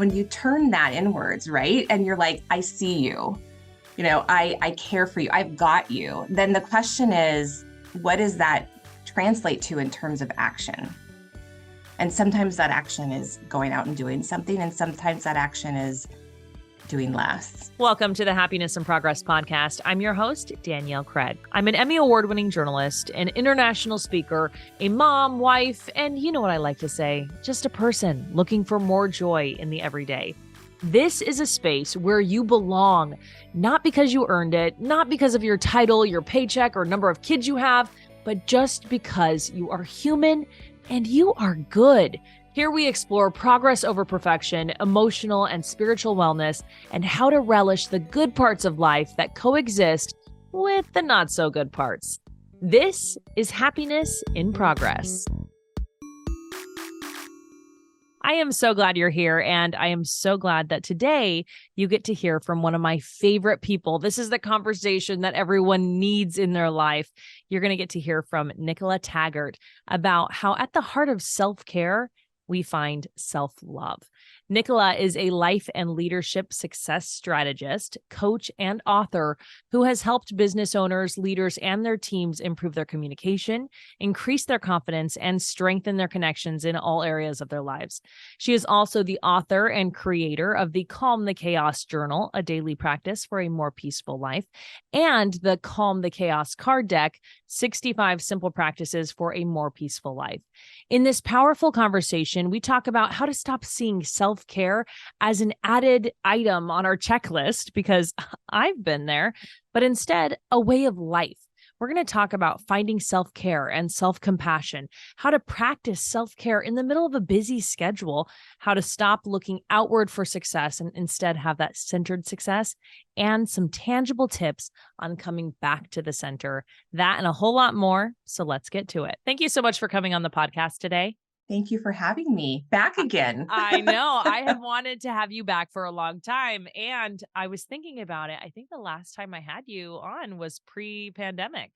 when you turn that inwards, right? And you're like, I see you, I care for you, I've got you. Then the question is, what does that translate to in terms of action? And sometimes that action is going out and doing something, and sometimes that action is doing less. Welcome to the Happiness and Progress podcast. I'm your host, Danielle Craig. I'm an Emmy Award-winning journalist, an international speaker, a mom, wife, and you know what I like to say, just a person looking for more joy in the everyday. This is a space where you belong, not because you earned it, not because of your title, your paycheck, or number of kids you have, but just because you are human and you are good. Here we explore progress over perfection, emotional and spiritual wellness, and how to relish the good parts of life that coexist with the not so good parts. This is Happiness in Progress. I am so glad you're here, and I am so glad that today you get to hear from one of my favorite people. This is the conversation that everyone needs in their life. You're going to get to hear from Nicola Taggart about how at the heart of self-care, we find self-love. Nicola is a life and leadership success strategist, coach, and author who has helped business owners, leaders, and their teams improve their communication, increase their confidence, and strengthen their connections in all areas of their lives. She is also the author and creator of the Calm the Chaos Journal, a daily practice for a more peaceful life, and the Calm the Chaos card deck, 65 simple practices for a more peaceful life. In this powerful conversation, we talk about how to stop seeing self-care as an added item on our checklist, because I've been there, but instead a way of life. We're going to talk about finding self-care and self-compassion, how to practice self-care in the middle of a busy schedule, how to stop looking outward for success and instead have that centered success, and some tangible tips on coming back to the center. That and a whole lot more. So let's get to it. Thank you so much for coming on the podcast today. Thank you for having me back again. I know. I have wanted to have you back for a long time. And I was thinking about it. I think the last time I had you on was pre-pandemic.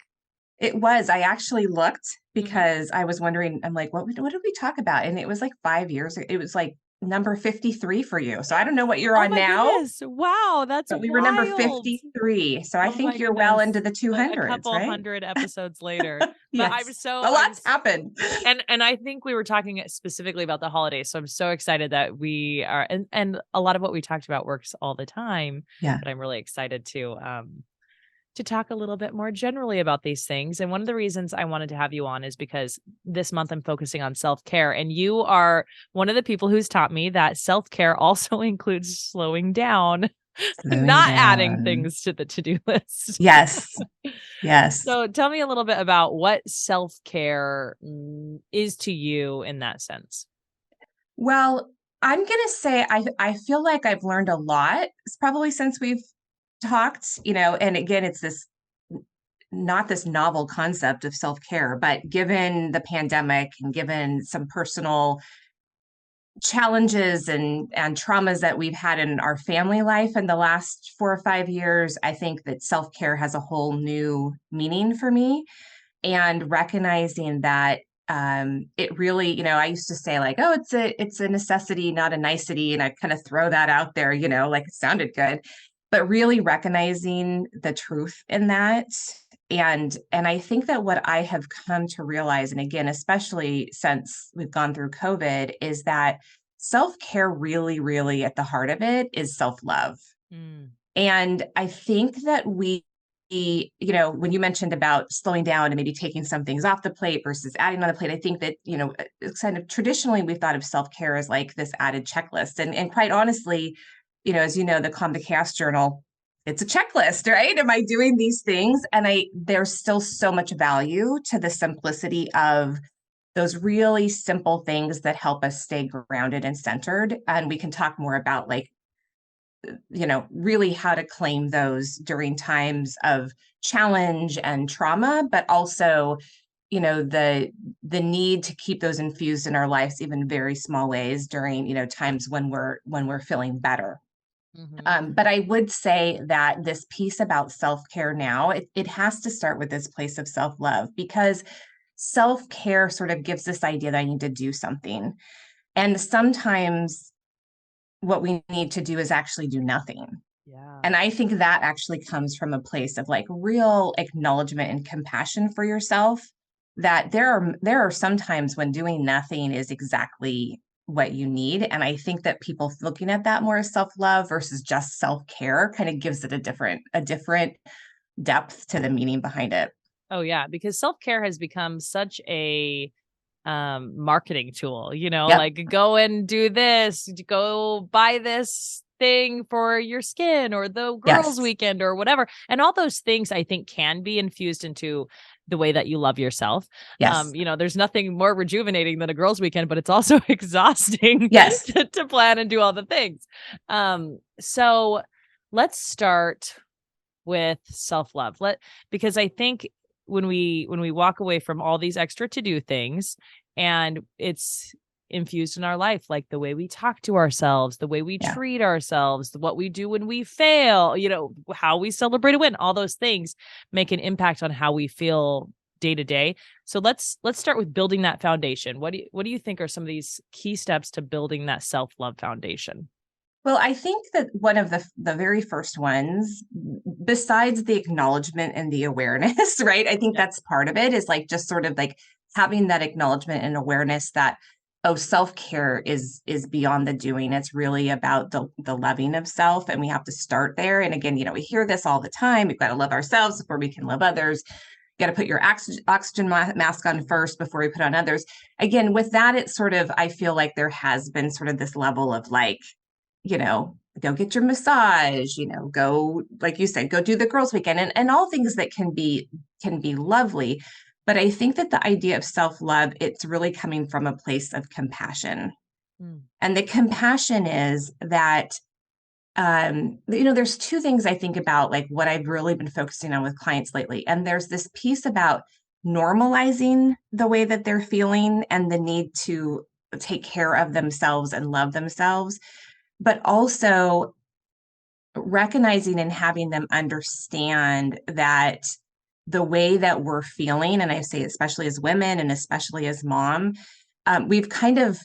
It was. I actually looked because I was wondering, I'm like, what did we talk about? And it was like 5 years. It was like number 53 for you. So I don't know what you're on now. Goodness. Wow, that's but we wild. were number 53. So I think you're well into the 200s, a couple right? hundred episodes later. Yes. But I was a lot's happened. And I think we were talking specifically about the holidays. So I'm so excited that we are, and a lot of what we talked about works all the time. Yeah. But I'm really excited to talk a little bit more generally about these things. And one of the reasons I wanted to have you on is because this month I'm focusing on self-care. And you are one of the people who's taught me that self-care also includes slowing down, not adding things to the to-do list. Yes. Yes. So tell me a little bit about what self-care is to you in that sense. Well, I'm going to say I feel like I've learned a lot. It's probably since we've talked, and again, it's not this novel concept of self-care, but given the pandemic and given some personal challenges and traumas that we've had in our family life in the last 4 or 5 years, I think that self-care has a whole new meaning for me. And recognizing that it really, I used to say like, oh, it's a necessity, not a nicety. And I kind of throw that out there, like it sounded good. But really recognizing the truth in that. And I think that what I have come to realize, and again, especially since we've gone through COVID, is that self-care really, really at the heart of it is self-love. And I think that when you mentioned about slowing down and maybe taking some things off the plate versus adding on the plate, I think that, it's kind of traditionally we've thought of self-care as like this added checklist. And quite honestly, as you know, the Calm the Chaos Journal, it's a checklist, right? Am I doing these things? And there's still so much value to the simplicity of those really simple things that help us stay grounded and centered. And we can talk more about really how to claim those during times of challenge and trauma, but also, the need to keep those infused in our lives, even very small ways during, times when we're feeling better. But I would say that this piece about self-care now, it has to start with this place of self-love, because self-care sort of gives this idea that I need to do something. And sometimes what we need to do is actually do nothing. Yeah. And I think that actually comes from a place of like real acknowledgement and compassion for yourself, that there are some times when doing nothing is exactly what you need. And I think that people looking at that more as self-love versus just self-care kind of gives it a different depth to the meaning behind it. Oh yeah, because self-care has become such a marketing tool, Yep. like go and do this, go buy this thing for your skin or the girls Yes. weekend or whatever. And all those things I think can be infused into the way that you love yourself. Yes. There's nothing more rejuvenating than a girls weekend, but it's also exhausting Yes. to plan and do all the things. So let's start with self-love. Because I think when we walk away from all these extra to-do things and it's infused in our life, like the way we talk to ourselves, the way we Yeah. treat ourselves, what we do when we fail, how we celebrate a win, all those things make an impact on how we feel day to day. So let's start with building that foundation. What do you think are some of these key steps to building that self-love foundation? Well, I think that one of the very first ones, besides the acknowledgement and the awareness, right? I think Yeah. that's part of it, is like just sort of like having that acknowledgement and awareness that, oh, self-care is beyond the doing. It's really about the loving of self. And we have to start there. And again, we hear this all the time. We've got to love ourselves before we can love others. You got to put your oxygen mask on first before we put on others. Again, with that, it's sort of, I feel like there has been sort of this level of like, go get your massage, go, like you said, go do the girls weekend, and all things that can be lovely. But I think that the idea of self-love, it's really coming from a place of compassion. Mm. And the compassion is that, there's two things I think about, like what I've really been focusing on with clients lately. And there's this piece about normalizing the way that they're feeling and the need to take care of themselves and love themselves, but also recognizing and having them understand that the way that we're feeling, and I say especially as women and especially as mom, we've kind of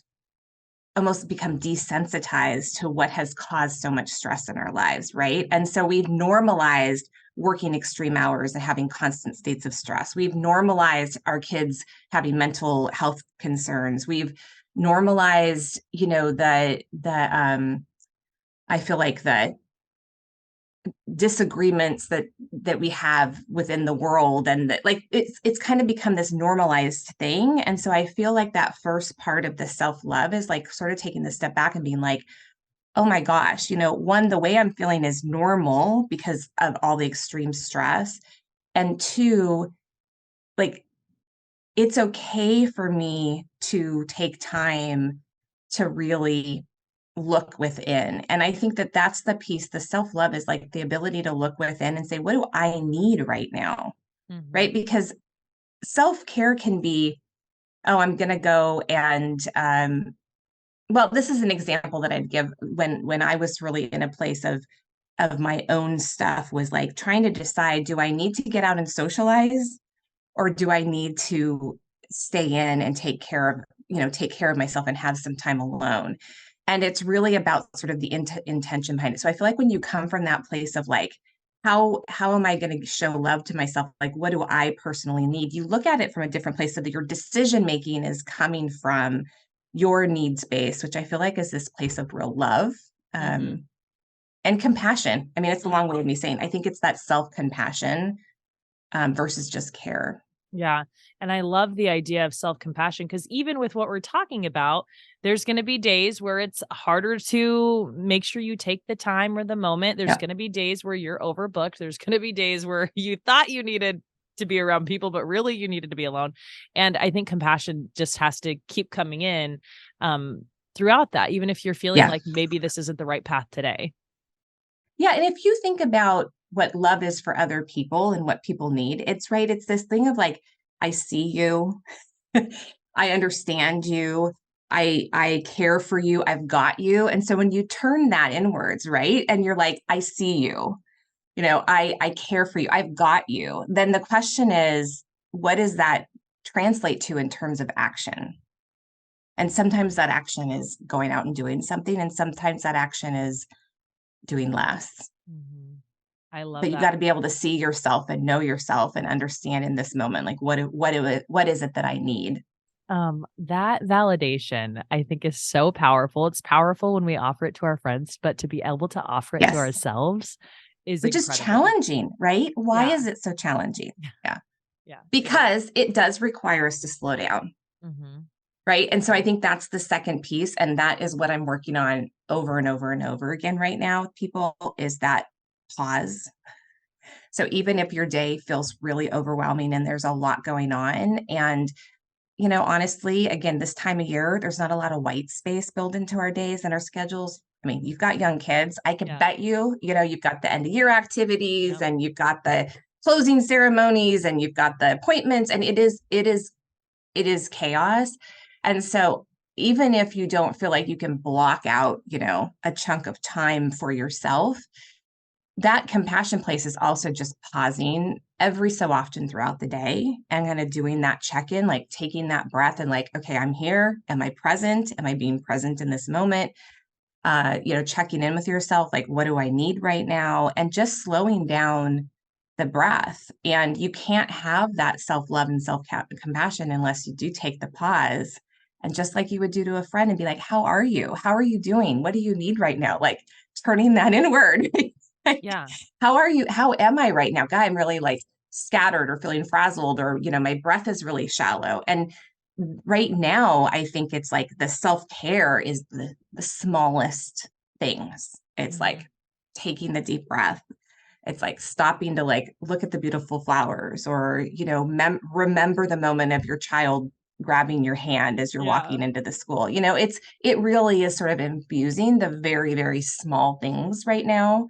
almost become desensitized to what has caused so much stress in our lives, right? And so we've normalized working extreme hours and having constant states of stress. We've normalized our kids having mental health concerns. We've normalized, I feel like the disagreements that we have within the world, and that, like, it's kind of become this normalized thing. And so I feel like that first part of the self-love is like sort of taking the step back and being like, oh my gosh, one, the way I'm feeling is normal because of all the extreme stress, and two, like, it's okay for me to take time to really look within. And I think that that's the piece. The self love is like the ability to look within and say, what do I need right now? Mhm. Right. Because self care can be, oh, I'm going to go and, well, this is an example that I'd give when I was really in a place of my own stuff, was like trying to decide, do I need to get out and socialize, or do I need to stay in and take care of myself and have some time alone? And it's really about sort of the intention behind it. So I feel like when you come from that place of like, how am I going to show love to myself? Like, what do I personally need? You look at it from a different place, so that your decision making is coming from your needs base, which I feel like is this place of real love, Mhm. um, and compassion. I mean, it's a long way of me saying, I think it's that self compassion, versus just care. Yeah. And I love the idea of self compassion because even with what we're talking about, there's going to be days where it's harder to make sure you take the time or the moment. There's Yeah. going to be days where you're overbooked. There's going to be days where you thought you needed to be around people, but really you needed to be alone. And I think compassion just has to keep coming in um, throughout that, even if you're feeling Yeah. like maybe this isn't the right path today. Yeah, and if you think about what love is for other people and what people need, it's right, it's this thing of like, I see you, I understand you, I care for you, I've got you. And so when you turn that inwards, right? And you're like, I see you, I care for you, I've got you. Then the question is, what does that translate to in terms of action? And sometimes that action is going out and doing something, and sometimes that action is doing less. Mm-hmm. I love But you that. got to be able to see yourself and know yourself and understand in this moment, like what is it that I need? That validation I think is so powerful. It's powerful when we offer it to our friends, but to be able to offer it to Yes. ourselves is Which is incredible. challenging, right? Why Yeah. is it so challenging? Yeah. Yeah, it is. Because it does require us to slow down, Mm-hmm. right? And so I Mm-hmm. think that's the second piece. And that is what I'm working on over and over and over again right now with people is that pause. So even if your day feels really overwhelming and there's a lot going on, and honestly, again, this time of year, there's not a lot of white space built into our days and our schedules. I mean, you've got young kids. I could Yeah. bet you've got the end of year activities Yep. and you've got the closing ceremonies and you've got the appointments, and it is chaos. And so even if you don't feel like you can block out, a chunk of time for yourself, that compassion place is also just pausing every so often throughout the day and kind of doing that check-in, like taking that breath and like, okay, I'm here. Am I present? Am I being present in this moment? Checking in with yourself, like, what do I need right now? And just slowing down the breath. And you can't have that self-love and self-compassion unless you do take the pause. And just like you would do to a friend and be like, how are you? How are you doing? What do you need right now? Like turning that inward. Like, Yeah. how are you? How am I right now? God, I'm really like scattered or feeling frazzled, or, my breath is really shallow. And right now, I think it's like the self-care is the smallest things. It's Mm-hmm. like taking the deep breath. It's like stopping to like look at the beautiful flowers, or, remember the moment of your child grabbing your hand as you're Yeah. walking into the school. It really is sort of infusing the very, very small things right now,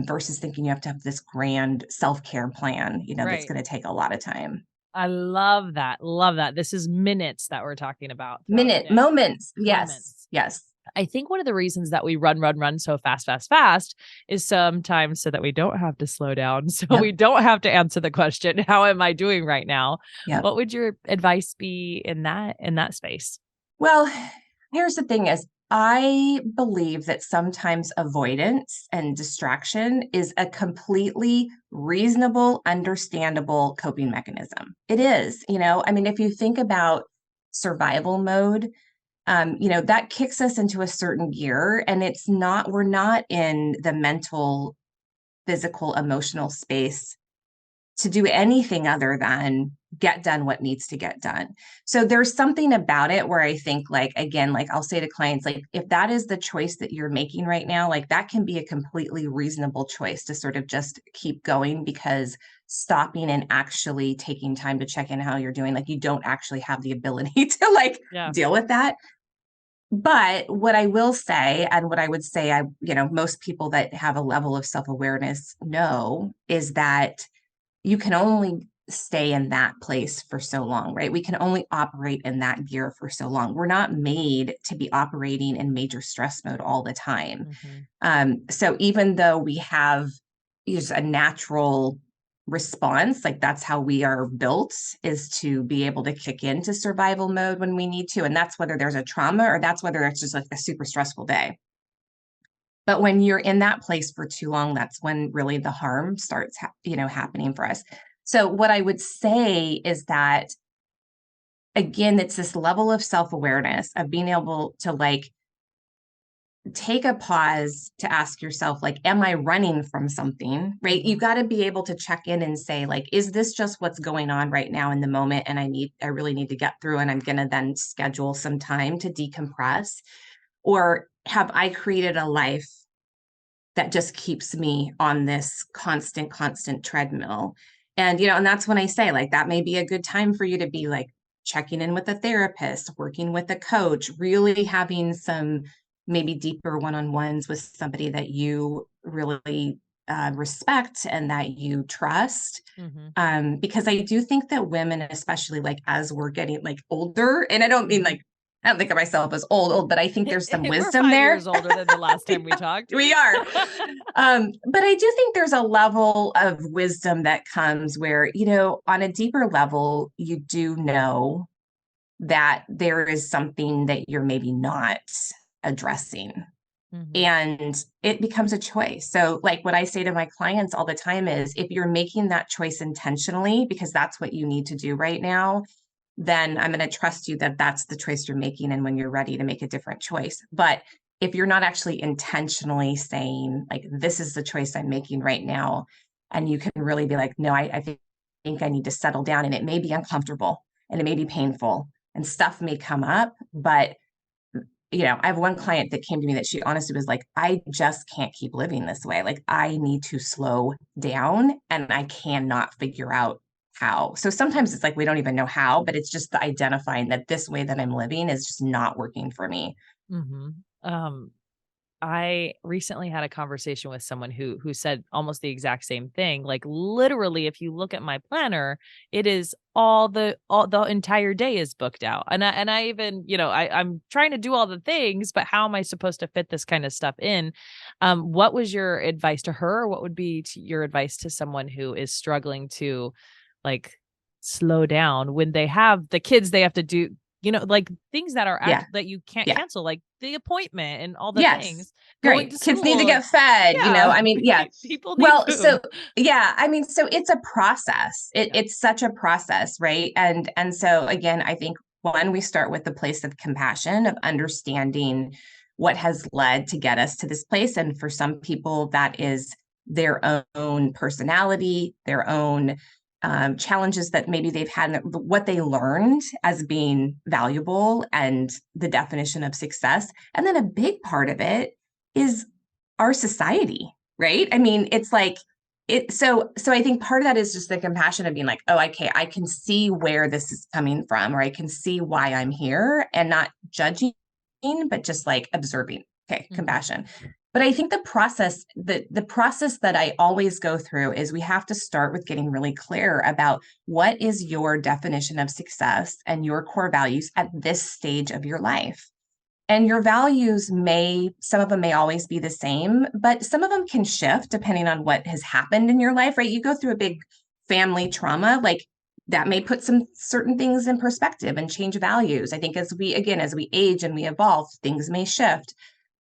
versus thinking you have to have this grand self-care plan, that's Right. going to take a lot of time. I love that. Love that. This is minutes that we're talking about throughout the Minute day. moments. Yes. Moments. Yes. I think one of the reasons that we run, run, run so fast, fast, fast is sometimes so that we don't have to slow down. So we Yep. don't have to answer the question, how am I doing right now? Yep. What would your advice be in that space? Well, here's the thing is I believe that sometimes avoidance and distraction is a completely reasonable, understandable coping mechanism. It is, I mean, if you think about survival mode, that kicks us into a certain gear, and we're not in the mental, physical, emotional space to do anything other than get done what needs to get done. So there's something about it where I think, like, again, like I'll say to clients, like, if that is the choice that you're making right now, like that can be a completely reasonable choice to sort of just keep going, because stopping and actually taking time to check in how you're doing, like you don't actually have the ability to like Yeah. deal with that. But what I will say, and what I would say, most people that have a level of self-awareness know, is that you can only stay in that place for so long, right? We can only operate in that gear for so long. We're not made to be operating in major stress mode all the time. Mm-hmm. So even though we have just a natural response, like that's how we are built, is to be able to kick into survival mode when we need to. And that's whether there's a trauma or that's whether it's just like a super stressful day. But when you're in that place for too long, that's when really the harm starts, happening for us. So what I would say is that, again, it's this level of self-awareness of being able to like take a pause to ask yourself, like, am I running from something, right? You Mm-hmm. got to be able to check in and say, like, is this just what's going on right now in the moment? And I really need to get through, and I'm going to then schedule some time to decompress. Or have I created a life that just keeps me on this constant treadmill? And that's when I say, like, that may be a good time for you to be like checking in with a therapist, working with a coach, really having some maybe deeper one-on-ones with somebody that you really respect and that you trust. Mm-hmm. Because I do think that women, especially like as we're getting like older, and I don't mean Mm-hmm. like, I don't think of myself as old, but I think there's some We're wisdom 5 years there. older than the last time we talked. We are. But I do think there's a level of wisdom that comes where, on a deeper level, you do know that there is something that you're maybe not addressing. Mm-hmm. And it becomes a choice. So, like what I say to my clients all the time is if you're making that choice intentionally, because that's what you need to do right now, then I'm going to trust you that that's the choice you're making. And when you're ready to make a different choice. But if you're not actually intentionally saying, like, this is the choice I'm making right now, and you can really be like, no, I think I need to settle down, and it may be uncomfortable and it may be painful and stuff may come up, but I have one client that came to me that she honestly was like, I just can't keep living this way. Like, I need to slow down and I cannot figure out how. So sometimes it's like we don't even know how, but it's just the identifying that this way that I'm living is just not working for me. Mm-hmm. Um, I recently had a conversation with someone who said almost the exact same thing. Like literally, if you look at my planner, it is all the entire day is booked out. And I even, I'm trying to do all the things, but how am I supposed to fit this kind of stuff in? What was your advice to her? Or what would be your advice to someone who is struggling to like slow down when they have the kids they have to do, like things that are Yeah. that you can't Yeah. cancel, like the appointment and all the Yes. things, going Right. to Kids need to school and get fed, yeah, I mean, yeah. people need Well, food. so yeah, I mean, so it's a process. Yeah. It's such a process, right? And so again, I think one, we start with the place of compassion, of understanding what has led to get us to this place. And for some people, that is their own personality, their own challenges that maybe they've had, what they learned as being valuable, and the definition of success. And then a big part of it is our society, right? I mean, it's like so I think part of that is just the compassion of being like, oh, okay, I can see where this is coming from, or I can see why I'm here, and not judging, but just like observing. Okay, Mhm. compassion. But I think the process that I always go through is we have to start with getting really clear about what is your definition of success and your core values at this stage of your life. And your values some of them may always be the same, but some of them can shift depending on what has happened in your life, right? You go through a big family trauma, like that may put some certain things in perspective and change values. I think as we age and we evolve, things may shift.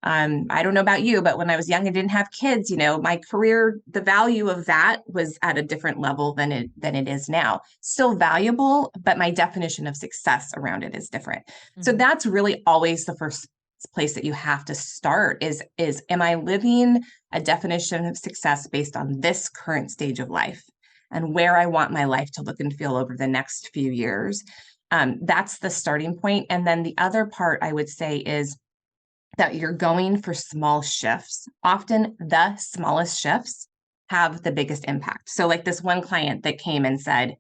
I don't know about you, but when I was young and didn't have kids, my career, the value of that was at a different level than it is now. Still valuable, but my definition of success around it is different. So Mhm. that's really always the first place that you have to start is am I living a definition of success based on this current stage of life and where I want my life to look and feel over the next few years. That's the starting point. And then the other part I would say is that you're going for small shifts. Often the smallest shifts have the biggest impact. So like this one client that came and said,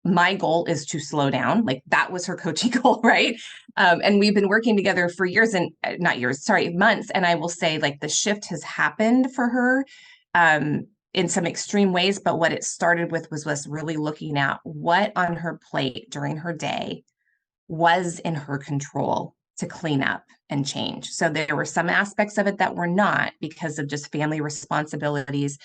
my goal is to slow down. Like that was her coaching goal, right? And we've been working together for years and not years, sorry, months. And I will say, like, the shift has happened for her in some extreme ways. But what it started with was us really looking at what on her plate during her day was in her control to clean up and change. So there were some aspects of it that were not because of just family responsibilities.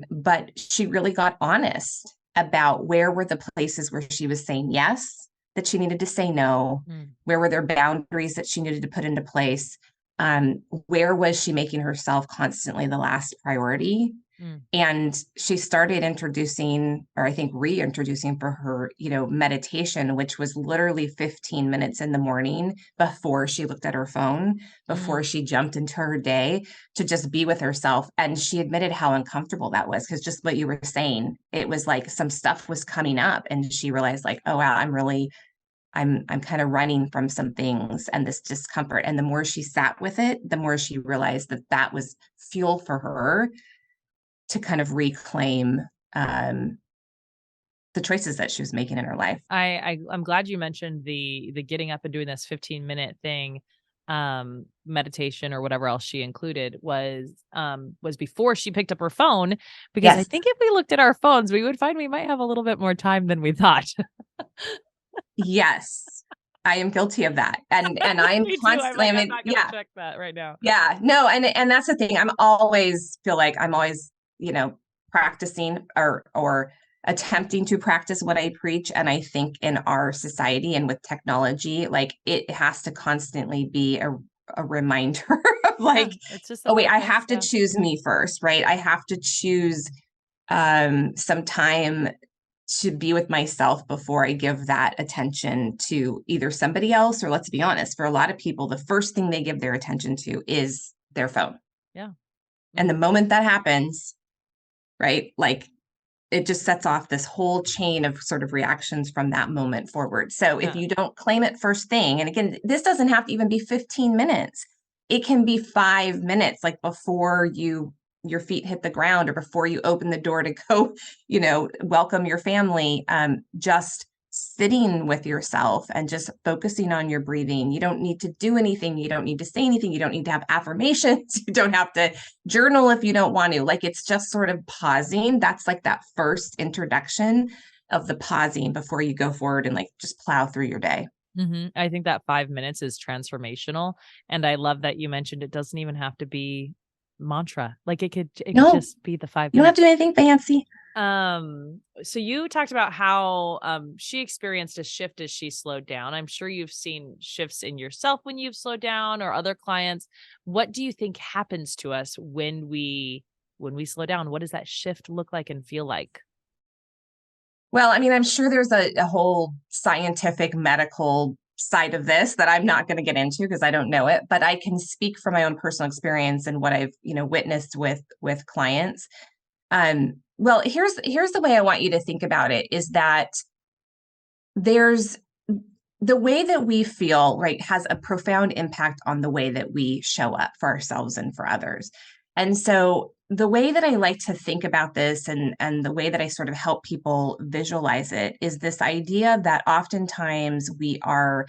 But she really got honest about where were the places where she was saying yes, that she needed to say no, Mm. where were there boundaries that she needed to put into place, where was she making herself constantly the last priority. Mm. And she started introducing, or I think reintroducing for her, meditation, which was literally 15 minutes in the morning before she looked at her phone, before Mm. she jumped into her day, to just be with herself. And she admitted how uncomfortable that was, because just what you were saying, it was like some stuff was coming up and she realized, like, oh wow, I'm kind of running from some things and this discomfort. And the more she sat with it, the more she realized that that was fuel for her to kind of reclaim um, the choices that she was making in her life. I'm glad you mentioned the getting up and doing this 15-minute thing, meditation or whatever else she included was before she picked up her phone, because I Yes, think if we looked at our phones, we would find we might have a little bit more time than we thought. yes, I am guilty of that, and I am Me too. I'm constantly. like, I I'm mean, not gonna yeah, check that right now. yeah, no, and that's the thing. I'm always feel like I'm always, practicing or attempting to practice what I preach. And I think in our society and with technology, like it has to constantly be a reminder of Yeah, like, it's just a oh wait, I focus. have to Yeah. choose me first, right? I have to choose some time to be with myself before I give that attention to either somebody else, or let's be honest, for a lot of people, the first thing they give their attention to is their phone. Yeah. And the Hmm. moment that happens, right, like it just sets off this whole chain of sort of reactions from that moment forward. So if Yeah. you don't claim it first thing, and again, this doesn't have to even be 15 minutes. It can be 5 minutes, like before your feet hit the ground or before you open the door to go, welcome your family. Just sitting with yourself and just focusing on your breathing. You don't need to do anything. You don't need to say anything. You don't need to have affirmations. You don't have to journal if you don't want to. Like it's just sort of pausing. That's like that first introduction of the pausing before you go forward and like just plow through your day. I think that 5 minutes is transformational. And I love that you mentioned it doesn't even have to be mantra. Like it could No, just be the five you don't have to minutes. do anything fancy. So you talked about how she experienced a shift as she slowed down. I'm sure you've seen shifts in yourself when you've slowed down or other clients. What do you think happens to us when we slow down? What does that shift look like and feel like? Well, I mean, I'm sure there's a whole scientific medical side of this that I'm not going to get into because I don't know it, but I can speak from my own personal experience and what I've, witnessed with clients. Well, here's the way I want you to think about it is that there's the way that we feel, right, has a profound impact on the way that we show up for ourselves and for others. And so the way that I like to think about this and the way that I sort of help people visualize it is this idea that oftentimes we are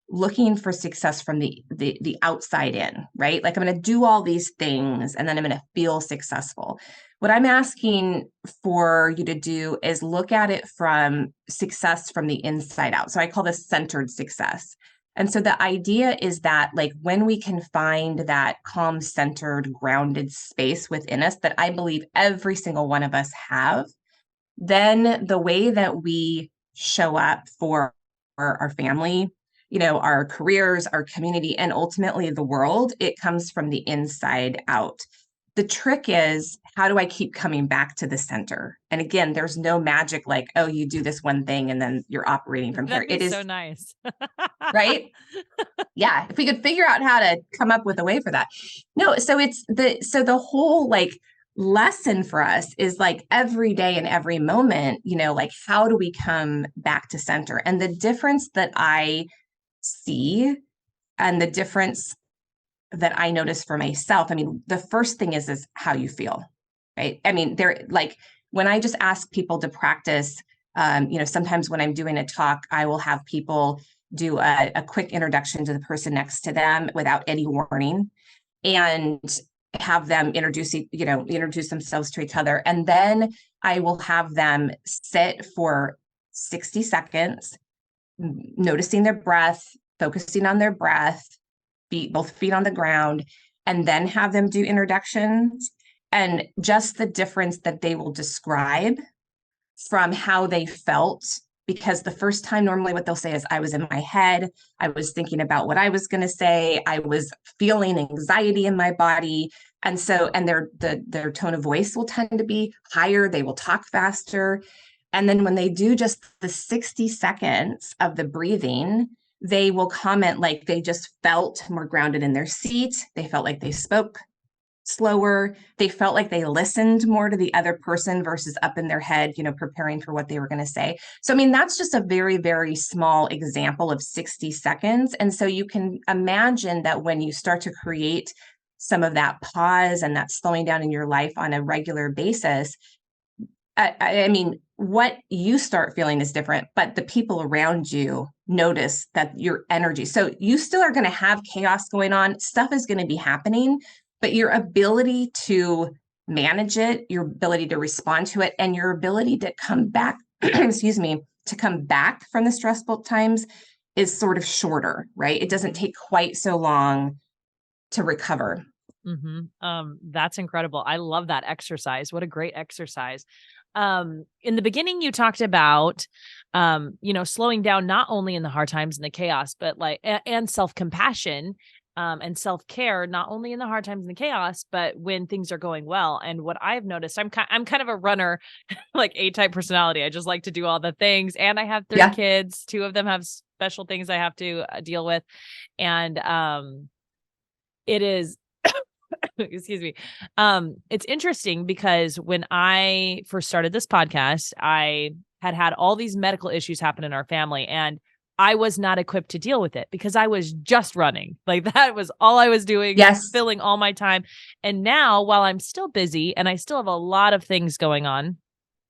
looking for success from the outside in, right? Like I'm going to do all these things and then I'm going to feel successful. What I'm asking for you to do is look at it from success from the inside out. So I call this centered success. And so the idea is that like when we can find that calm, centered, grounded space within us that I believe every single one of us have, then the way that we show up for our family, our careers, our community, and ultimately the world, it comes from the inside out. The trick is, how do I keep coming back to the center? And again, there's no magic like, oh, you do this one thing and then you're operating from here. That'd be It is, so nice. right? Yeah, if we could figure out how to come up with a way for that. No, so the whole like lesson for us is like every day and every moment, like how do we come back to center? And the difference that I see and the difference that I notice for myself, I mean, the first thing is how you feel, right? I mean, they're like when I just ask people to practice, sometimes when I'm doing a talk, I will have people do a quick introduction to the person next to them without any warning and have them introduce themselves to each other. And then I will have them sit for 60 seconds, noticing their breath, focusing on their breath, both feet on the ground, and then have them do introductions. And just the difference that they will describe from how they felt. Because the first time, normally what they'll say is, I was in my head. I was thinking about what I was going to say. I was feeling anxiety in my body. And their tone of voice will tend to be higher. They will talk faster. And then when they do just the 60 seconds of the breathing, they will comment like they just felt more grounded in their seat. They felt like they spoke slower. They felt like they listened more to the other person versus up in their head, preparing for what they were going to say. So, I mean, that's just a very, very small example of 60 seconds. And so you can imagine that when you start to create some of that pause and that slowing down in your life on a regular basis, I mean, what you start feeling is different, but the people around you notice that your energy. So you still are going to have chaos going on. Stuff is going to be happening, but your ability to manage it, your ability to respond to it, and your ability to come back, excuse me, to come back from the stressful times is sort of shorter, right? It doesn't take quite so long to recover. That's incredible. I love that exercise. What a great exercise. In the beginning, you talked about, slowing down not only in the hard times and the chaos, but like, and self-compassion, and self-care, not only in the hard times and the chaos, but when things are going well. And what I've noticed, I'm kind of a runner, like A-type personality. I just like to do all the things. And I have three Yeah. kids. Two of them have special things I have to deal with. And, it is excuse me. It's interesting because when I first started this podcast, I had all these medical issues happen in our family, and I was not equipped to deal with it because I was just running. Like that was all I was doing, Yes. filling all my time. And now, while I'm still busy and I still have a lot of things going on,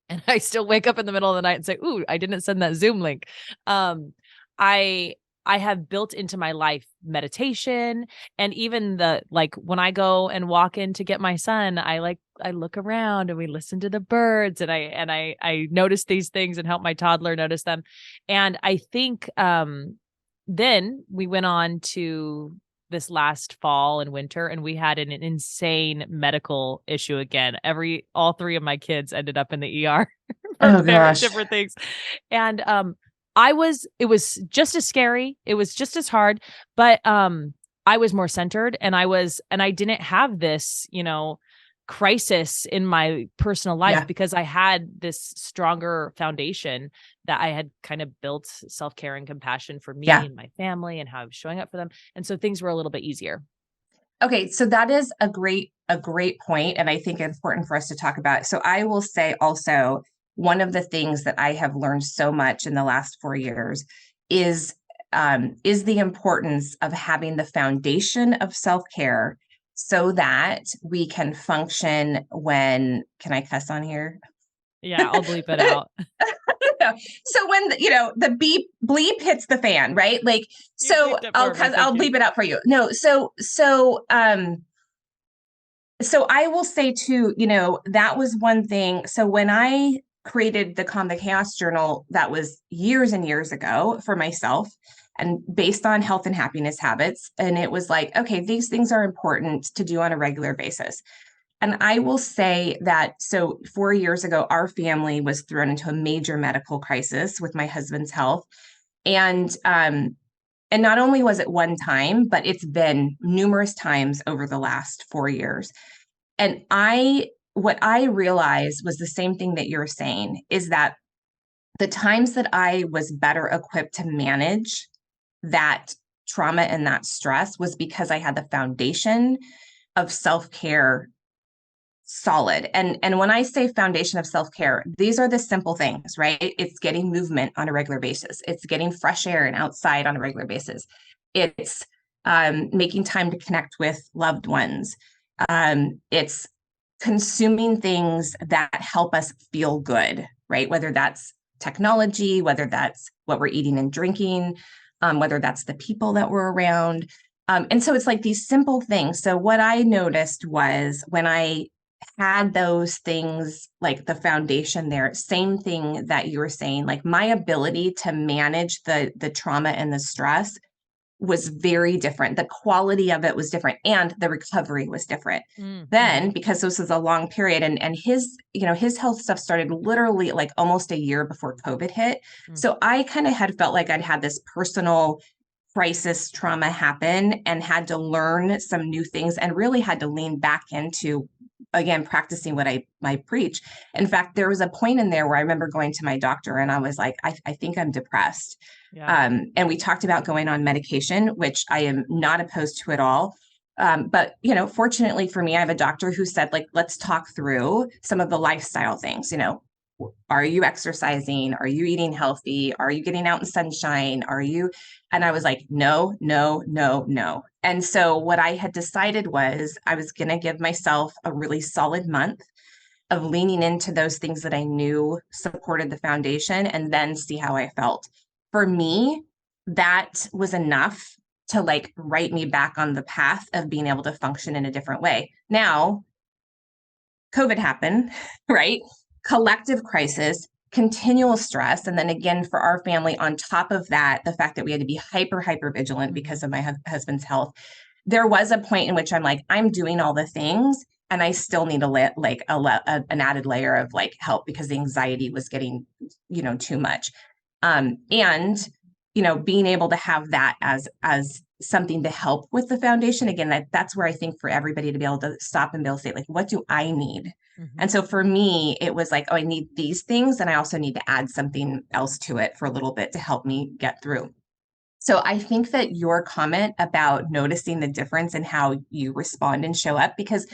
and I still wake up in the middle of the night and say, "Ooh, I didn't send that Zoom link." Um, I I have built into my life meditation, and even the like when I go and walk in to get my son, I look around and we listen to the birds, and I notice these things and help my toddler notice them. And I think then we went on to this last fall and winter, and we had an insane medical issue again. All three of my kids ended up in the ER for Oh their gosh. different things. And it was just as scary. It was just as hard, but I was more centered, and I didn't have this, crisis in my personal life Yeah. because I had this stronger foundation that I had kind of built self-care and compassion for me Yeah. and my family and how I was showing up for them. And so things were a little bit easier. Okay, so that is a great point, and I think important for us to talk about. So I will say also one of the things that I have learned so much in the last 4 years is the importance of having the foundation of self-care so that we can function when, can I cuss on here? Yeah, I'll bleep it out. So when the beep bleep hits the fan, right? Like, You so bleeped it I'll for me. cuz Thank I'll you. bleep it out for you. No, so I will say too, that was one thing. So when I created the Calm the Chaos journal, that was years and years ago for myself and based on health and happiness habits. And it was like, okay, these things are important to do on a regular basis. And I will say that so 4 years ago, our family was thrown into a major medical crisis with my husband's health. And not only was it one time, but it's been numerous times over the last 4 years. And what I realized was the same thing that you're saying is that the times that I was better equipped to manage that trauma and that stress was because I had the foundation of self-care solid. And when I say foundation of self-care, these are the simple things, right? It's getting movement on a regular basis. It's getting fresh air and outside on a regular basis. It's making time to connect with loved ones. It's consuming things that help us feel good, right? Whether that's technology, whether that's what we're eating and drinking, whether that's the people that we're around. And so it's like these simple things. So what I noticed was when I had those things like the foundation there, same thing that you were saying, like my ability to manage the trauma and the stress was very different. The quality of it was different and the recovery was different. Mm-hmm. Then because this was a long period and his health stuff started literally like almost a year before COVID hit. So I kind of had felt like I'd had this personal crisis trauma happen and had to learn some new things and really had to lean back into again practicing what I preach. In fact, there was a point in there where I remember going to my doctor and I was like, I think I'm depressed. Yeah. And we talked about going on medication, which I am not opposed to at all. But fortunately for me, I have a doctor who said, like, let's talk through some of the lifestyle things. Are you exercising? Are you eating healthy? Are you getting out in sunshine? Are you? And I was like, no, no, no, no. And so what I had decided was I was going to give myself a really solid month of leaning into those things that I knew supported the foundation and then see how I felt. For me, that was enough to like write me back on the path of being able to function in a different way. Now, COVID happened, right? Collective crisis, continual stress. And then again, for our family, on top of that, the fact that we had to be hyper vigilant Mm-hmm. because of my husband's health. There was a point in which I'm like, I'm doing all the things. and I still need an added layer of like help because the anxiety was getting, too much. And, being able to have that as something to help with the foundation. Again, that's where I think for everybody to be able to stop and be able to say, like, what do I need? And so for me, it was like, oh, I need these things. And I also need to add something else to it for a little bit to help me get through. So I think that your comment about noticing the difference in how you respond and show up, because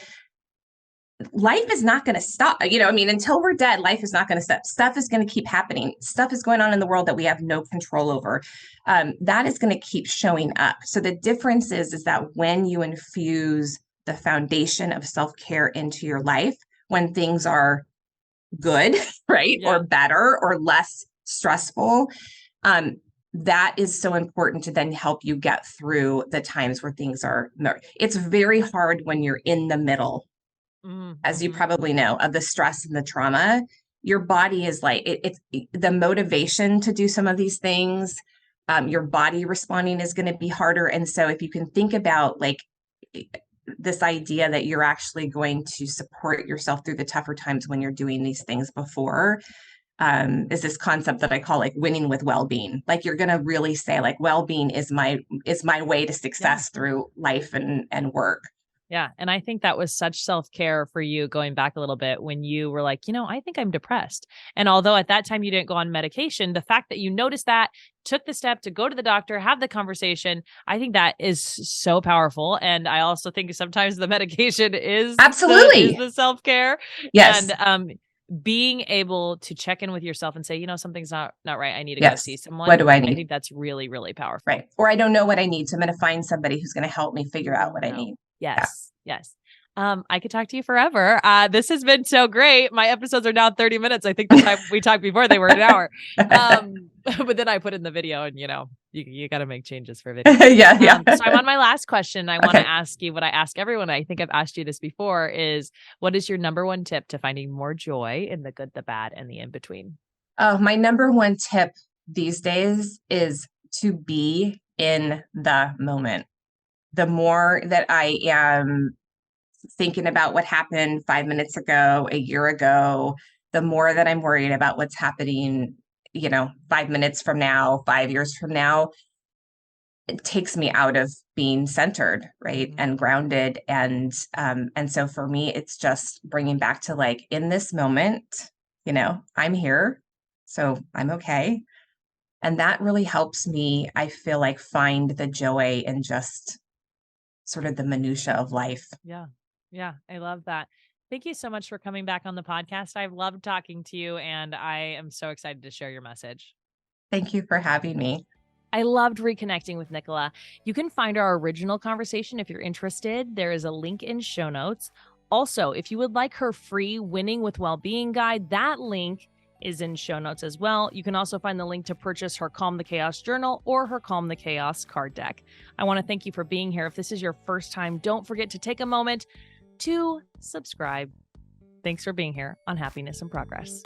life is not going to stop. Until we're dead, life is not going to stop. Stuff is going to keep happening. Stuff is going on in the world that we have no control over. That is going to keep showing up. So the difference is that when you infuse the foundation of self-care into your life, when things are good, right? Yeah. Or better or less stressful, that is so important to then help you get through the times where it's very hard when you're in the middle, as you probably know, of the stress and the trauma. Your body is like, it's the motivation to do some of these things. Your body responding is going to be harder. And so if you can think about like this idea that you're actually going to support yourself through the tougher times when you're doing these things before, is this concept that I call like winning with well-being. Like you're going to really say like, well-being is my way to success through life and work. Yeah. And I think that was such self-care for you, going back a little bit, when you were like, I think I'm depressed. And although at that time you didn't go on medication, the fact that you noticed that, took the step to go to the doctor, have the conversation, I think that is so powerful. And I also think sometimes the medication is Absolutely the self-care. Yes. And being able to check in with yourself and say, something's not right. I need to go see someone. What do I need? I think that's really, really powerful. Right. Or I don't know what I need. So I'm going to find somebody who's going to help me figure out what I need. Yes. Yeah. Yes. I could talk to you forever. This has been so great. My episodes are now 30 minutes. I think the time we talked before, they were an hour. But then I put in the video and, you got to make changes for video. Yeah. So I'm on my last question. I want to ask you what I ask everyone. I think I've asked you this before, is what is your number one tip to finding more joy in the good, the bad, and the in-between? Oh, my number one tip these days is to be in the moment. The more that I am thinking about what happened 5 minutes ago, a year ago, the more that I'm worried about what's happening, 5 minutes from now, 5 years from now, it takes me out of being centered, right? And grounded. And so for me, it's just bringing back to like, in this moment, I'm here, so I'm okay. And that really helps me, I feel like, find the joy in just sort of the minutia of life. Yeah. Yeah. I love that. Thank you so much for coming back on the podcast. I've loved talking to you, and I am so excited to share your message. Thank you for having me. I loved reconnecting with Nicola. You can find our original conversation if you're interested. There is a link in show notes. Also, if you would like her free Winning with Wellbeing guide, that link is in show notes as well. You can also find the link to purchase her Calm the Chaos journal or her Calm the Chaos card deck. I want to thank you for being here. If this is your first time, don't forget to take a moment to subscribe. Thanks for being here on Happiness and Progress.